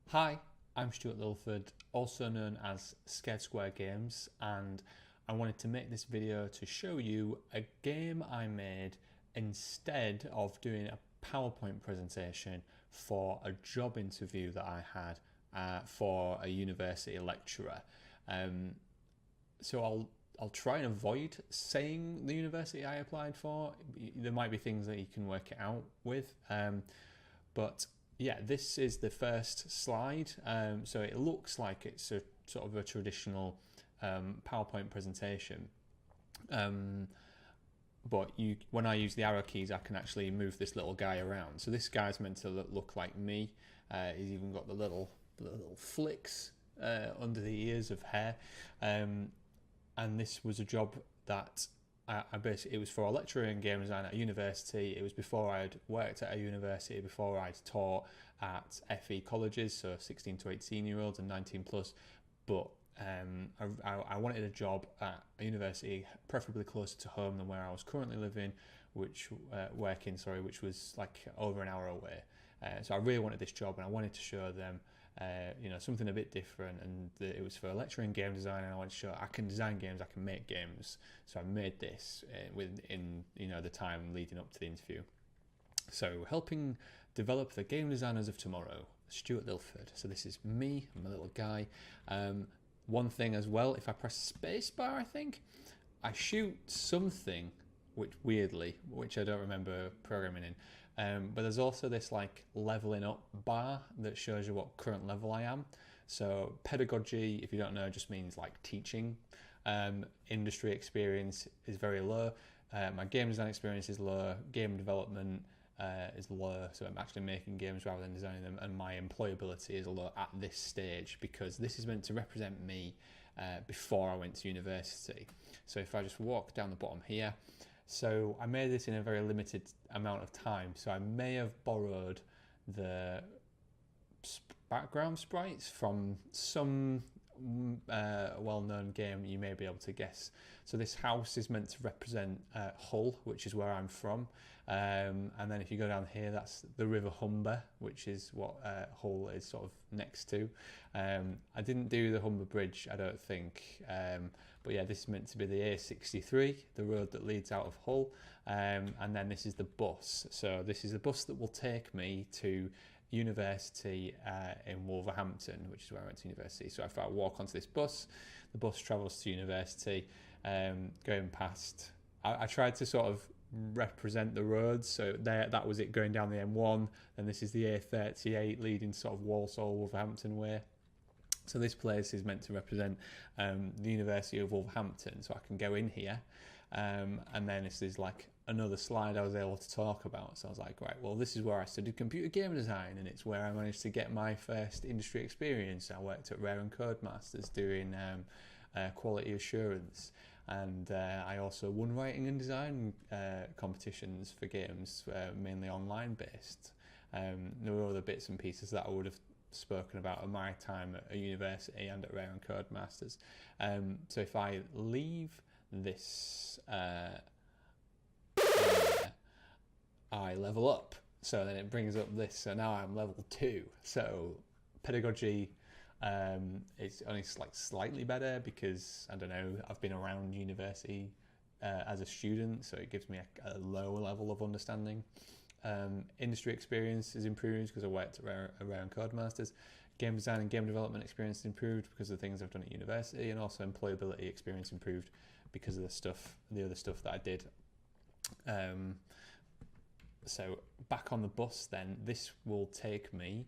Hi, I'm Stuart Lilford, also known as Scared Square Games, and I wanted to make this video to show you a game I made instead of doing a PowerPoint presentation for a job interview that I had for a university lecturer. Um, so I'll try and avoid saying the university I applied for. There might be things that you can work it out with. But yeah, this is the first slide. So it looks like it's a sort of a traditional PowerPoint presentation. But when I use the arrow keys, I can actually move this little guy around. So this guy's meant to look like me. He's even got the little flicks under the ears of hair. And this was a job that I basically, it was for a lecturer in game design at a university. It was before I'd worked at a university, before I'd taught at FE colleges, so 16 to 18-year-olds and 19 plus. But I wanted a job at a university, preferably closer to home than where I was currently living, which was like over an hour away. So I really wanted this job, and I wanted to show them something a bit different, and it was for lecturing game design, and I wanted to show I can design games, I can make games. So I made this within the time leading up to the interview. So helping develop the game designers of tomorrow, Stuart Lilford. So this is me, I'm a little guy. One thing as well, if I press spacebar, I think I shoot something, which I don't remember programming in. But there's also this like leveling up bar that shows you what current level I am. So pedagogy, if you don't know, just means like teaching. Industry experience is very low. My game design experience is low. Game development is low. So I'm actually making games rather than designing them. And my employability is low at this stage because this is meant to represent me before I went to university. So if I just walk down the bottom here, so I made this in a very limited amount of time. So I may have borrowed the background sprites from some well-known game you may be able to guess. So this house is meant to represent Hull, which is where I'm from. And then if you go down here, that's the River Humber, which is what Hull is sort of next to. I didn't do the Humber Bridge, I don't think. But yeah, this is meant to be the A63, the road that leads out of Hull. And then this is the bus. So this is the bus that will take me to university in Wolverhampton, which is where I went to university. So if I walk onto this bus, the bus travels to university, going past. I tried to sort of represent the roads. So that was it going down the M1, and this is the A38 leading sort of Walsall, Wolverhampton way. So this place is meant to represent the University of Wolverhampton. So I can go in here, and then this is like another slide I was able to talk about. So I was like, right, well, this is where I studied computer game design, and it's where I managed to get my first industry experience. I worked at Rare and Codemasters doing quality assurance, and I also won writing and design competitions for games, mainly online based. There were other bits and pieces that I would have spoken about at my time at a university and at Rare and Codemasters. So if I leave this I level up, so then it brings up this, so now I'm level 2. So pedagogy, it's only like slightly better because I don't know, I've been around university as a student, so it gives me a lower level of understanding. Industry experience is improved because I worked around Codemasters. Game design and game development experience improved because of the things I've done at university, and also employability experience improved because of the other stuff that I did. So back on the bus then, this will take me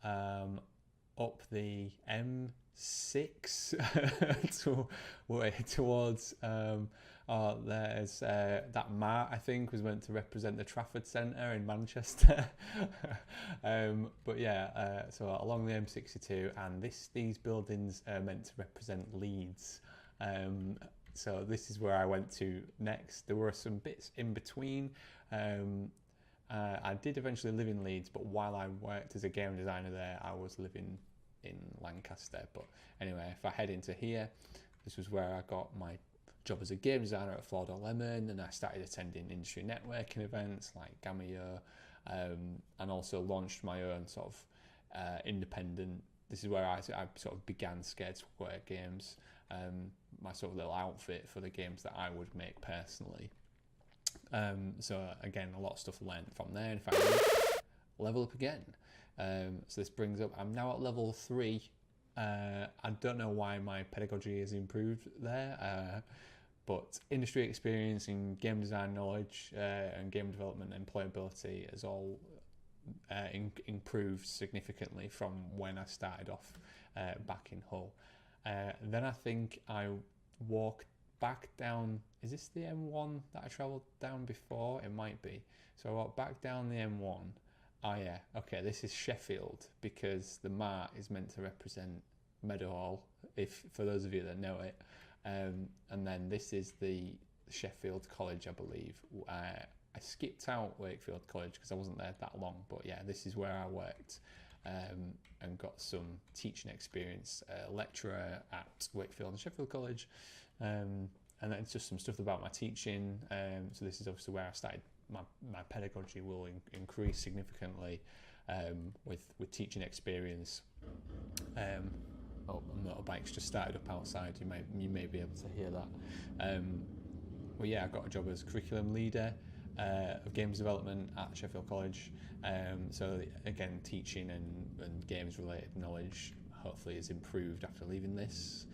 up the M6 towards there's that Mart, I think, was meant to represent the Trafford Centre in Manchester. But yeah, so along the M62, and these buildings are meant to represent Leeds. So this is where I went to next. There were some bits in between. I did eventually live in Leeds, but while I worked as a game designer there, I was living in Lancaster. But anyway, if I head into here, this was where I got my job as a game designer at Flawed Lemon, and I started attending industry networking events like Gamio, and also launched my own sort of independent. This is where I sort of began Scared Square Games, my sort of little outfit for the games that I would make personally. So again, a lot of stuff learned from there. In fact, level up again. So this brings up, I'm now at level 3. I don't know why my pedagogy has improved there, but industry experience in game design knowledge and game development and playability has all improved significantly from when I started off back in Hull. Then I think I walked back down, is this the M1 that I travelled down before? It might be. So I walked back down the M1. Oh yeah, okay, this is Sheffield, because the Mart is meant to represent Meadowhall, if for those of you that know it. And then this is the Sheffield College, I believe. I skipped out Wakefield College because I wasn't there that long, but yeah, this is where I worked and got some teaching experience, lecturer at Wakefield and Sheffield College, and then just some stuff about my teaching. So this is obviously where I started. My pedagogy will increase significantly with teaching experience. Motorbikes just started up outside. You may be able to hear that. Well, yeah, I got a job as curriculum leader of games development at Sheffield College. So again, teaching and games related knowledge hopefully has improved after leaving this.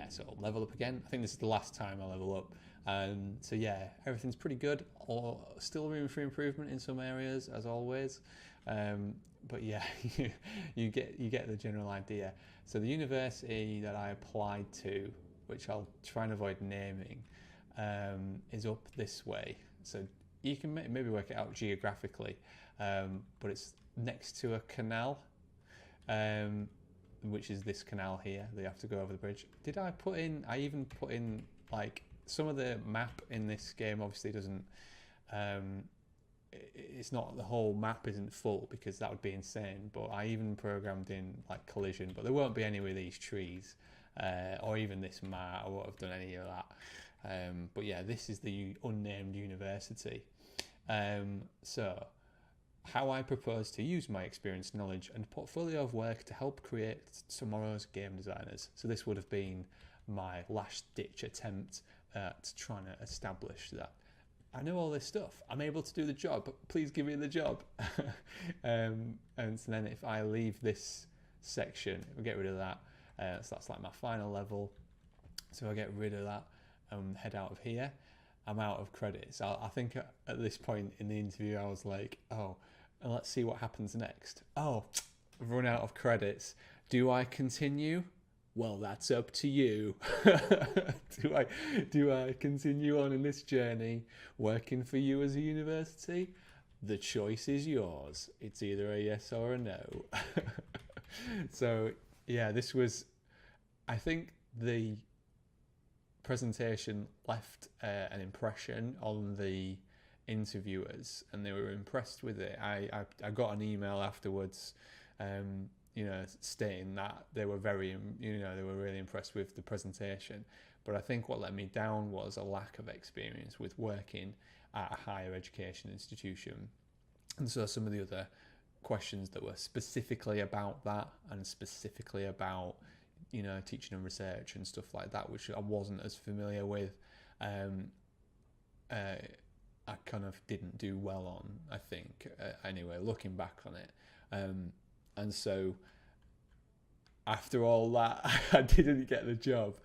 So I'll level up again. I think this is the last time I level up. So yeah, everything's pretty good, or still room for improvement in some areas as always. But yeah, you get the general idea. So the university that I applied to, which I'll try and avoid naming, is up this way. So you can maybe work it out geographically, but it's next to a canal, which is this canal here. They have to go over the bridge. I even put in like some of the map in this game obviously doesn't, it's not, the whole map isn't full because that would be insane, but I even programmed in like collision, but there won't be any with these trees, or even this map. I won't have done any of that. But yeah, this is the unnamed university. So how I propose to use my experience, knowledge and portfolio of work to help create tomorrow's game designers. So this would have been my last ditch attempt at trying to establish that I know all this stuff, I'm able to do the job, please give me the job. And so then if I leave this section, we'll get rid of that. So that's like my final level. So I get rid of that and head out of here. I'm out of credits. I think at this point in the interview, I was like, oh, and let's see what happens next. Oh, I've run out of credits. Do I continue? Well, that's up to you. Do I continue on in this journey working for you as a university? The choice is yours. It's either a yes or a no. So yeah, this was, I think the presentation left an impression on the interviewers, and they were impressed with it. I got an email afterwards, stating that they were they were really impressed with the presentation. But I think what let me down was a lack of experience with working at a higher education institution. And so some of the other questions that were specifically about that, and specifically about teaching and research and stuff like that, which I wasn't as familiar with, I kind of didn't do well on, I think, anyway, looking back on it. And so after all that, I didn't get the job.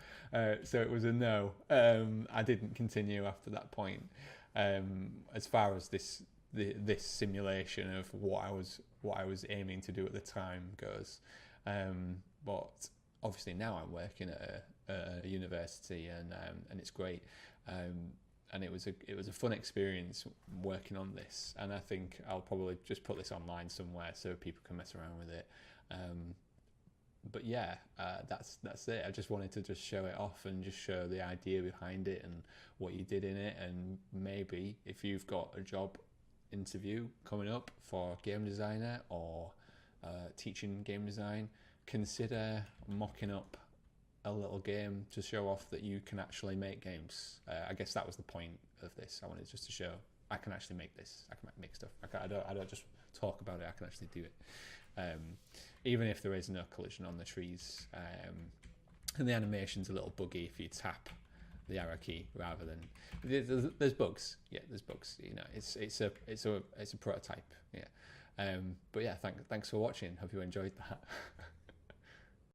So it was a no. I didn't continue after that point. As far as this simulation of what I was aiming to do at the time goes. But obviously now I'm working at a university, and it's great. And it was a fun experience working on this, and I think I'll probably just put this online somewhere so people can mess around with it. But yeah, that's it. I just wanted to just show it off and just show the idea behind it and what you did in it. And maybe if you've got a job interview coming up for game designer or teaching game design, consider mocking up a little game to show off that you can actually make games. I guess that was the point of this. I wanted just to show I can actually make this. I can make stuff. I don't just talk about it. I can actually do it. even if there is no collision on the trees. And the animation's a little buggy if you tap the arrow key rather than there's bugs. Yeah, there's bugs. You know, it's a prototype. Yeah, but yeah, thanks for watching. Hope you enjoyed that.